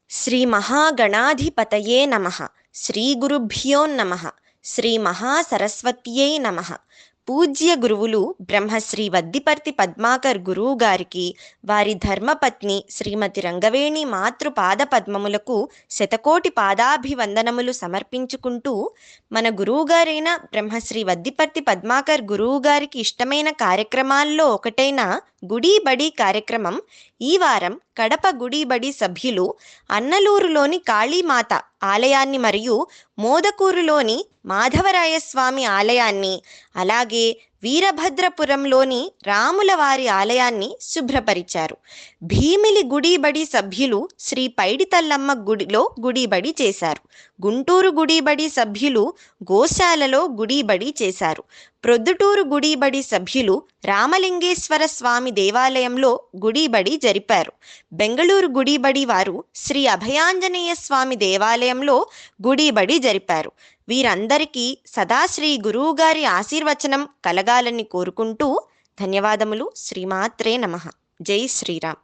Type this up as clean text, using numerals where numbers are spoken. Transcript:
శ్రీ మహాగణాధిపతయే నమః. శ్రీ గురుభ్యో నమః. శ్రీ మహాసరస్వత్యై నమః. పూజ్య గురువులు బ్రహ్మశ్రీ వద్దిపర్తి పద్మాకర్ గురువు గారికి, వారి ధర్మపత్ని శ్రీమతి రంగవేణి మాతృపాద పద్మములకు శతకోటి పాదాభివందనములు సమర్పించుకుంటూ, మన గురువుగారైన బ్రహ్మశ్రీ వద్దిపర్తి పద్మాకర్ గురువు గారికి ఇష్టమైన కార్యక్రమాల్లో ఒకటైన గుడి బడి కార్యక్రమం ఈ వారం కడప గుడి బడి సభ్యులు అన్నలూరులోని కాళీమాత ఆలయాన్ని మరియు మోదకూరులోని మాధవరాయస్వామి ఆలయాన్ని, అలాగే వీరభద్రపురంలోని రాములవారి ఆలయాన్ని శుభ్రపరిచారు. భీమిలి గుడిబడి సభ్యులు శ్రీ పైడితల్లమ్మ గుడిలో గుడిబడి చేశారు. గుంటూరు గుడిబడి సభ్యులు గోశాలలో గుడిబడి చేశారు. ప్రొద్దుటూరు గుడిబడి సభ్యులు రామలింగేశ్వర స్వామి దేవాలయంలో గుడిబడి జరిపారు. బెంగళూరు గుడిబడి వారు శ్రీ అభయాంజనేయ స్వామి దేవాలయంలో గుడిబడి జరిపారు. వీరందరికీ సదాశ్రీ గురువుగారి ఆశీర్వచనం కలగాలని కోరుకుంటూ ధన్యవాదములు. శ్రీమాత్రే నమః. జై శ్రీరామ్.